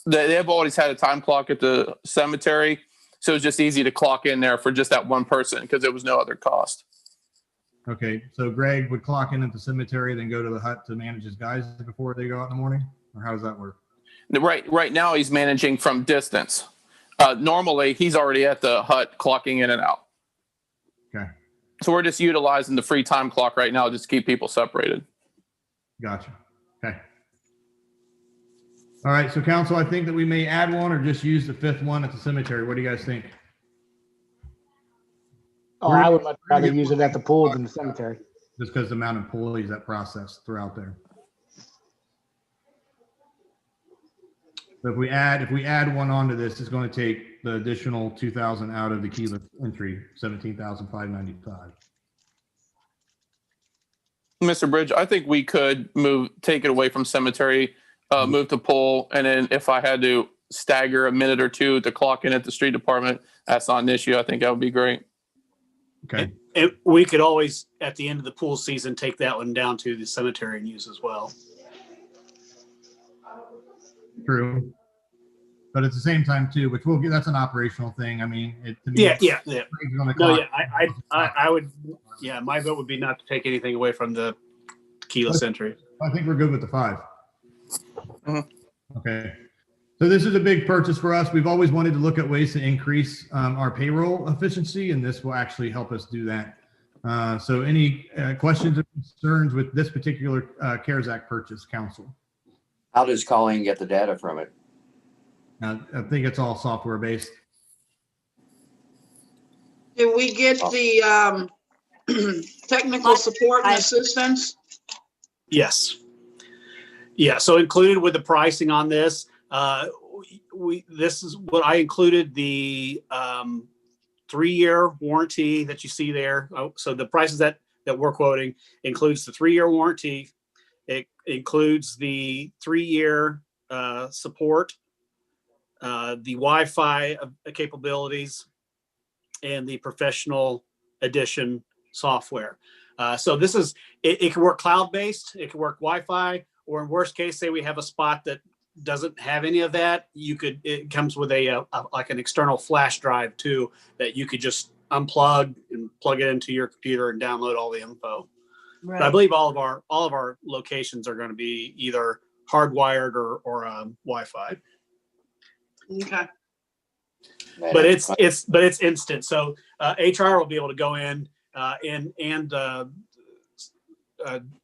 They've always had a time clock at the cemetery. So it's just easy to clock in there for just that one person because there was no other cost. Okay, so Greg would clock in at the cemetery, then go to the hut to manage his guys before they go out in the morning? Or how does that work? Right now he's managing from distance. Normally he's already at the hut clocking in and out. Okay. So we're just utilizing the free time clock right now just to keep people separated. Gotcha. Okay. All right, so council, I think that we may add one or just use the 5th one at the cemetery. What do you guys think? Oh, I would much rather use it at the pool than the cemetery. Just because the amount of employees that process throughout there. So if we add one onto this, it's going to take the additional 2,000 out of the keyless entry, 17,595. Mr. Bridge, I think we could take it away from cemetery, move to pool, and then if I had to stagger a minute or 2 to clock in at the street department, that's not an issue. I think that would be great. Okay. And we could always, at the end of the pool season, take that one down to the cemetery and use as well. True. But at the same time too, which that's an operational thing. I mean, to me, Yeah. No, yeah, I would, yeah, my vote would be not to take anything away from the keyless entry. I think we're good with the 5. Mhm. Okay. So this is a big purchase for us. We've always wanted to look at ways to increase our payroll efficiency, and this will actually help us do that. So any questions or concerns with this particular CARES Act purchase, council? How does Colleen get the data from it? I think it's all software based. Do we get the technical support and assistance? Yes. Yeah, so included with the pricing on this, this is what I included, the 3-year warranty that you see there. So the prices that we're quoting includes the 3-year warranty. It includes the 3-year support, the Wi-Fi capabilities, and the professional edition software. So this is, it can work cloud-based, it can work Wi-Fi, or in worst case, say we have a spot that doesn't have any of that, it comes with like an external flash drive too, that you could just unplug and plug it into your computer and download all the info. Right. But I believe all of our locations are going to be either hardwired or Wi-Fi. Okay. But it's instant. So HR will be able to go in and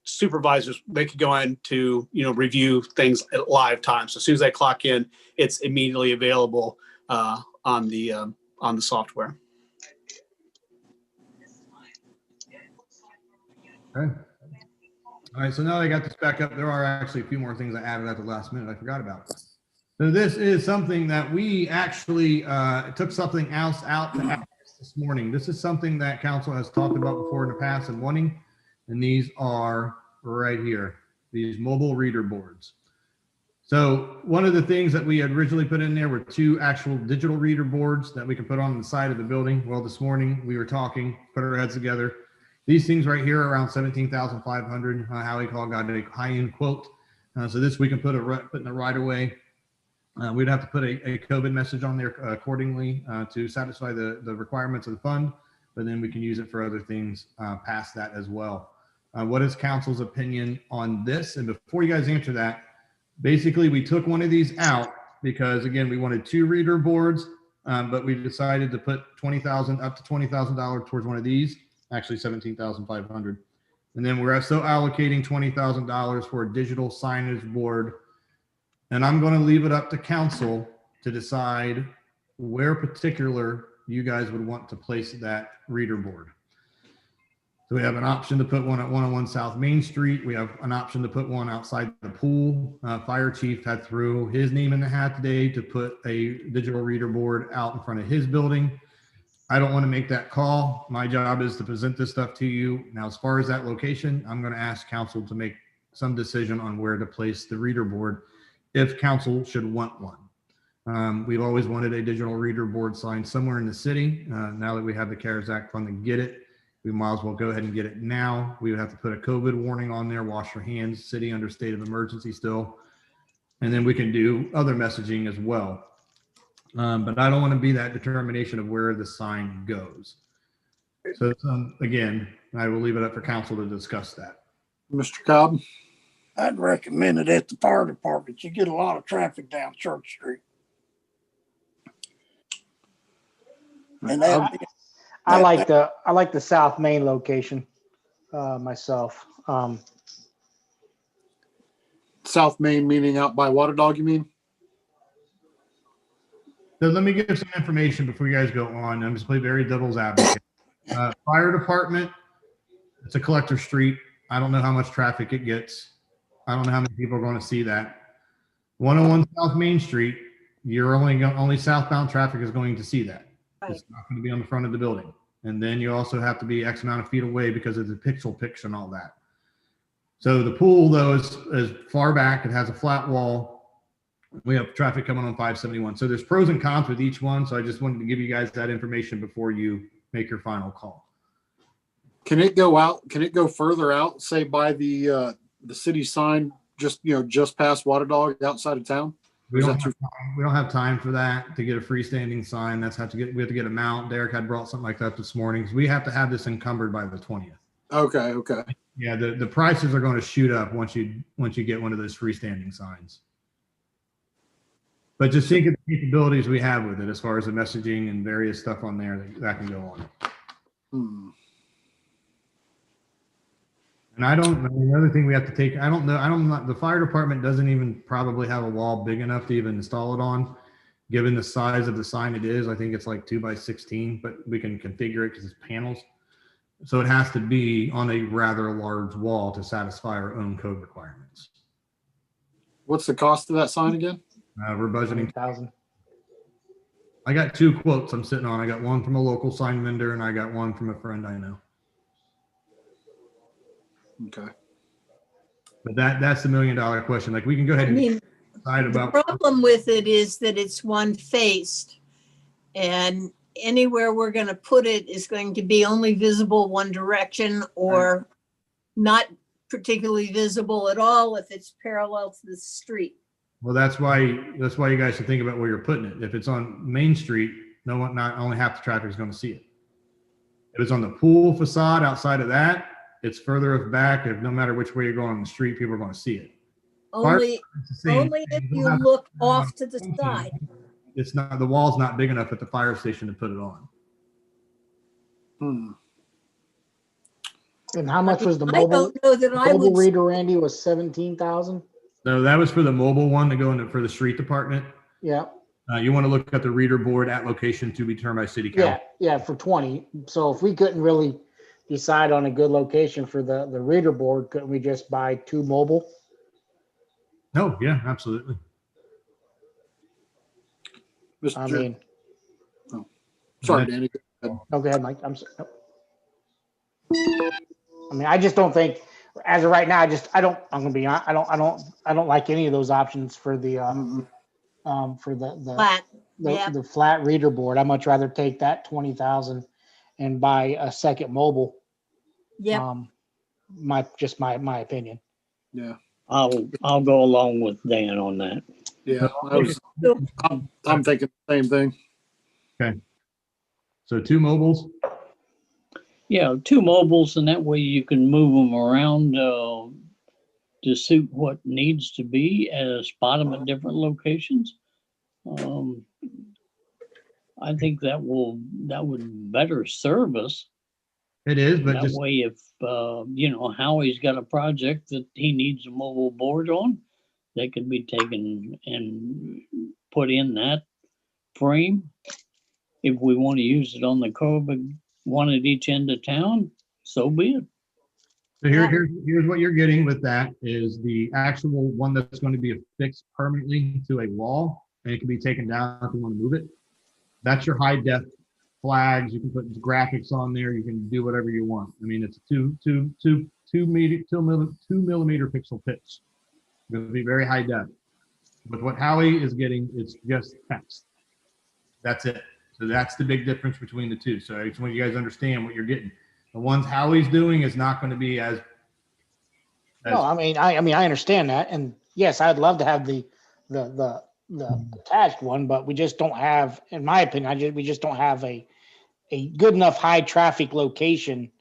supervisors, they could go in to review things at live time. So as soon as they clock in, it's immediately available on the software. Okay. All right, so now I got this back up. There are actually a few more things I added at the last minute I forgot about. So this is something that we actually took something else out to add this morning. This is something that council has talked about before in the past and wanting, and these are right here, these mobile reader boards. So one of the things that we had originally put in there were 2 actual digital reader boards that we could put on the side of the building. Well, this morning we were talking, put our heads together. These things right here are around 17,500. Howie Call got a high-end quote. So this we can put in the right away. We'd have to put a COVID message on there accordingly to satisfy the requirements of the fund, but then we can use it for other things past that as well. What is council's opinion on this? And before you guys answer that, basically we took one of these out because again, we wanted 2 reader boards, but we decided to put $20,000 up to $20,000 towards one of these, actually $17,500. And then we're also allocating $20,000 for a digital signage board. And I'm going to leave it up to council to decide where particular you guys would want to place that reader board. So we have an option to put one at 101 South Main Street. We have an option to put one outside the pool. Fire chief had threw his name in the hat today to put a digital reader board out in front of his building. I don't want to make that call. My job is to present this stuff to you. Now, as far as that location, I'm going to ask council to make some decision on where to place the reader board if council should want one. We've always wanted a digital reader board sign somewhere in the city. Now that we have the CARES Act fund to get it, we might as well go ahead and get it now. We would have to put a COVID warning on there, wash your hands, city under state of emergency still. And then we can do other messaging as well. But I don't want to be that determination of where the sign goes. So again, I will leave it up for council to discuss that. Mr. Cobb? I'd recommend it at the fire department. You get a lot of traffic down Church Street. And I like the South Main location myself. South Main meaning out by Water Dog, you mean? So let me give some information before you guys go on. I'm just playing very devil's advocate. Fire department, it's a collector street. I don't know how much traffic it gets. I don't know how many people are going to see that. 101 South Main Street, you're only southbound traffic is going to see that. Right. It's not going to be on the front of the building. And then you also have to be X amount of feet away because of the pixel pitch and all that. So the pool though is far back. It has a flat wall. We have traffic coming on 571. So there's pros and cons with each one. So I just wanted to give you guys that information before you make your final call. Can it go out? Can it go further out, say by the city sign, just past Water Dog outside of town? We don't have time for that to get a freestanding sign. We have to get a mount. Derek had brought something like that this morning. So we have to have this encumbered by the 20th. Okay. Yeah, the prices are going to shoot up once you get one of those freestanding signs. But just think of the capabilities we have with it as far as the messaging and various stuff on there that can go on. And another thing we have to take, the fire department doesn't even probably have a wall big enough to even install it on, given the size of the sign it is. I think it's like 2x16, but we can configure it because it's panels. So it has to be on a rather large wall to satisfy our own code requirements. What's the cost of that sign again? We're budgeting $1,000. I got 2 quotes I'm sitting on. I got one from a local sign vendor and I got one from a friend I know. Okay. But that's the $1 million question. Like we can go ahead and decide about. The problem with it is that it's one faced, and anywhere we're going to put it is going to be only visible one direction or not particularly visible at all if it's parallel to the street. Well, that's why you guys should think about where you're putting it. If it's on Main Street, not only half the traffic is going to see it. If it's on the pool facade outside of that, it's further back. No matter which way you're going on the street, people are going to see it. Only if you look off to the side. It's not, the wall's not big enough at the fire station to put it on. And how much was the I don't know that I mobile would. reader, Randy, was 17,000? No, that was for the mobile one to go in for the street department. Yeah. You want to look at the reader board at location to be determined by city council. Yeah, for 20. So if we couldn't really decide on a good location for the reader board, couldn't we just buy 2 mobile? No, yeah, absolutely. Sorry, Danny. Go ahead, Mike. I'm sorry. I mean, I just don't think, as of right now, I'm gonna be honest, I don't like any of those options for the Flat. the flat reader board. I'd much rather take that 20,000 and buy a second mobile. Yeah. My opinion. Yeah. I'll go along with Dan on that. Yeah, I'm thinking the same thing. Okay. So 2 mobiles. Yeah, 2 mobiles, and that way you can move them around to suit what needs to be, spot them at different locations. I think that would better serve us. It is, but That just way, if Howie's got a project that he needs a mobile board on, they can be taken and put in that frame. If we want to use it on the curb, one at each end of town, so be it. so here's what you're getting with that is the actual one that's going to be affixed permanently to a wall, and it can be taken down if you want to move it. That's your high def flags. You can put graphics on there. You can do whatever you want. I mean, it's a 2 millimeter pixel pitch. It'll be very high def. But what Howie is getting, it's just text. That's it. So that's the big difference between the two. So I just want you guys to understand what you're getting. The ones Howie's doing is not going to be as No, I mean, I understand that, and yes, I'd love to have the attached one, but we just don't have, in my opinion, we just don't have a good enough high traffic location.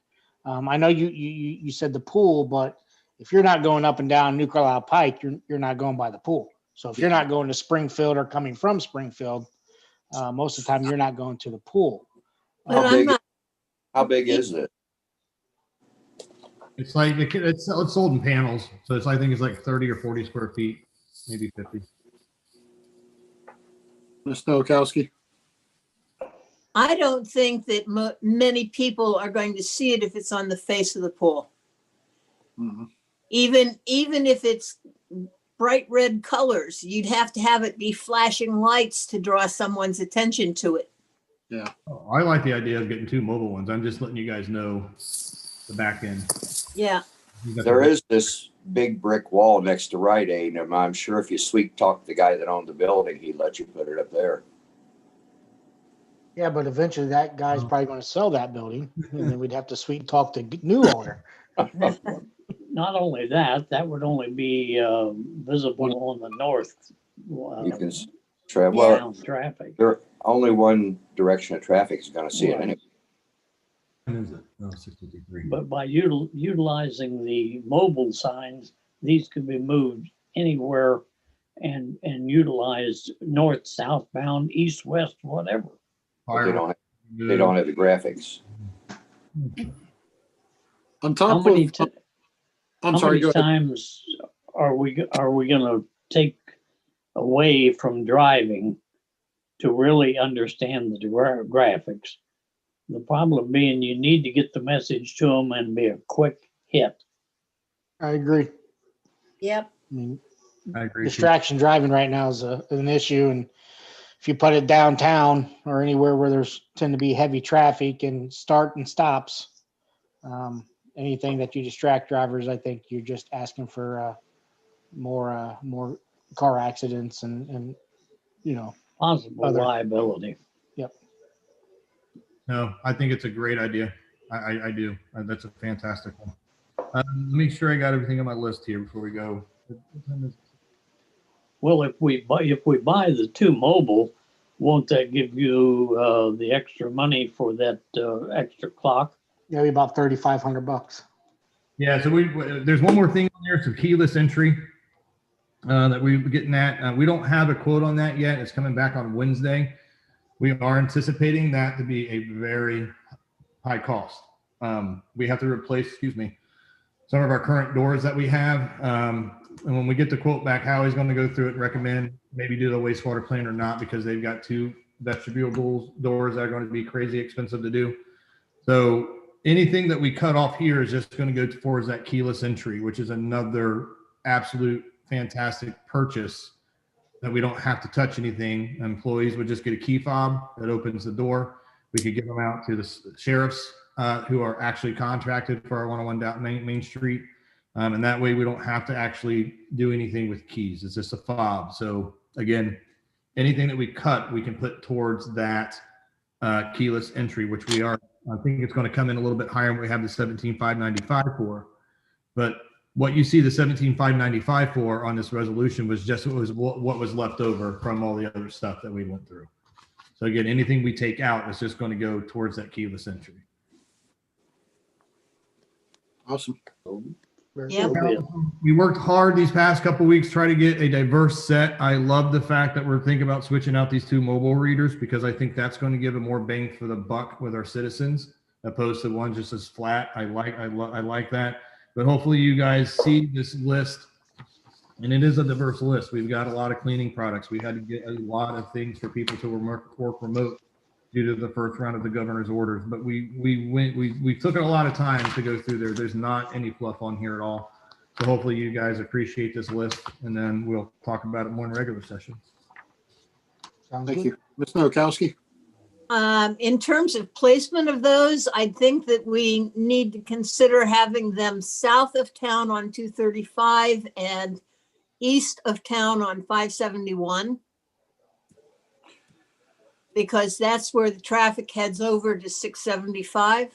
I know you said the pool, but if you're not going up and down New Carlisle Pike, you're not going by the pool. So if you're not going to Springfield or coming from Springfield, most of the time you're not going to the pool. How big is it? It's like it's sold in panels, so I think it's like 30 or 40 square feet, maybe 50. Ms. Nowakowski? I don't think that many people are going to see it if it's on the face of the pool. Mm-hmm. Even if it's bright red colors, you'd have to have it be flashing lights to draw someone's attention to it. Yeah. Oh, I like the idea of getting 2 mobile ones. I'm just letting you guys know the back end. Yeah. There is this big brick wall next to Rite Aid, and I'm sure if you sweet talk the guy that owned the building, he'd let you put it up there. Yeah, but eventually that guy's probably going to sell that building, and then we'd have to sweet talk the new owner. Not only that, that would only be visible on the north. You can travel. Traffic. There only one direction of traffic is going to see it anyway. Is it? Oh, 63. But by utilizing the mobile signs, these could be moved anywhere and utilized north, southbound, east, west, whatever. But they don't have the graphics. On top How many go ahead. times are we going to take away from driving to really understand the graphics? The problem being you need to get the message to them and be a quick hit. I agree. Yep. I agree. Distraction driving right now is an issue, and if you put it downtown or anywhere where there's tend to be heavy traffic and start and stops, anything that you distract drivers, I think you're just asking for more car accidents and possible liability. Yep. No, I think it's a great idea. I do. That's a fantastic one. Let me make sure I got everything on my list here before we go. Well, if we buy the 2 mobile, won't that give you the extra money for that extra clock? Yeah, about $3,500. Yeah. So there's one more thing on there. Some keyless entry that we're getting at. We don't have a quote on that yet. It's coming back on Wednesday. We are anticipating that to be a very high cost. We have to replace, some of our current doors that we have. And when we get the quote back, Howie's going to go through it and recommend maybe do the wastewater plant or not, because they've got 2 vestibule doors that are going to be crazy expensive to do. So anything that we cut off here is just going to go towards that keyless entry, which is another absolute fantastic purchase that we don't have to touch anything. Employees would just get a key fob that opens the door. We could give them out to the sheriffs who are actually contracted for our 101 down Main Street. And that way we don't have to actually do anything with keys. It's just a fob. So again, anything that we cut, we can put towards that keyless entry, which I think it's going to come in a little bit higher than we have the 17,595 for. But what you see the 17,595 for on this resolution was just what was left over from all the other stuff that we went through. So again, anything we take out is just going to go towards that keyless entry. Awesome. Yep. We worked hard these past couple of weeks, try to get a diverse set. I love the fact that we're thinking about switching out these 2 mobile readers, because I think that's going to give a more bang for the buck with our citizens, opposed to one just as flat. I like that. But hopefully you guys see this list, and it is a diverse list. We've got a lot of cleaning products. We had to get a lot of things for people to work remote due to the first round of the governor's orders. But we took a lot of time to go through there. There's not any fluff on here at all. So hopefully you guys appreciate this list, and then we'll talk about it more in regular session. Thank you. Ms. Nowakowski? In terms of placement of those, I think that we need to consider having them south of town on 235 and east of town on 571. Because that's where the traffic heads over to 675.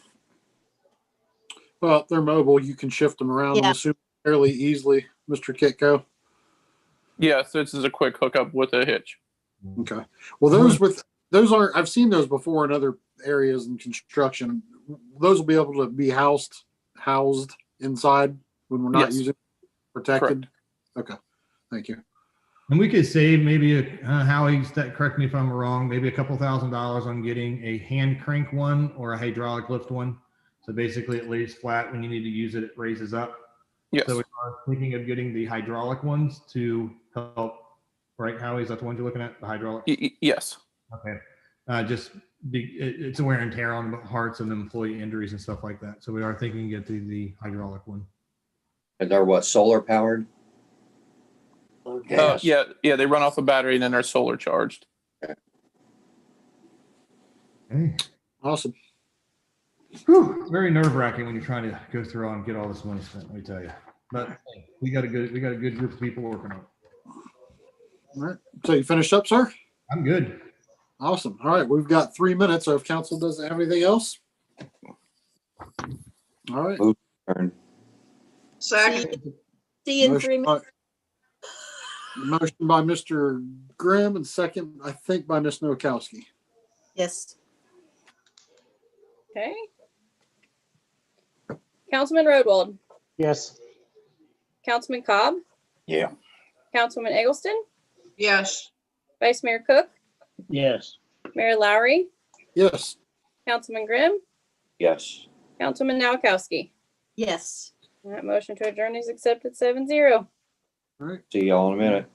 Well, they're mobile. You can shift them around, I'm Yeah. assuming, fairly easily, Mr. Kitco. Yes, this is a quick hookup with a hitch. Okay. Well, those aren't, I've seen those before in other areas in construction. Those will be able to be housed inside when we're not Yes. using protected. Okay. Thank you. And we could save maybe Howie, correct me if I'm wrong, maybe a couple $1,000s on getting a hand crank one or a hydraulic lift one. So basically it lays flat. When you need to use it, it raises up. Yes. So we are thinking of getting the hydraulic ones to help, right, Howie? Is that the ones you're looking at, the hydraulic? Yes. Okay. It's a wear and tear on the hearts and employee injuries and stuff like that. So we are thinking get the hydraulic one. And they're what, solar powered? Yeah, they run off a battery and then they're solar charged. Okay. Awesome. Whew, it's very nerve wracking when you're trying to go through and get all this money spent, let me tell you. But hey, we got a good group of people working on it. All right. So you finished up, sir? I'm good. Awesome. All right. We've got 3 minutes. So if council doesn't have anything else. All right. Turn. Second. See you in 3 minutes. Motion by Mr. Grimm and second, I think, by Ms. Nowakowski. Yes. Okay. Councilman Rodwald, Yes. Councilman Cobb, Yeah. Councilman Eggleston, Yes. Vice Mayor Cook, Yes. Mayor Lowry, Yes. Councilman Grimm, Yes. Councilman Nowakowski. Yes. That motion to adjourn is accepted 7-0. All right. See y'all in a minute.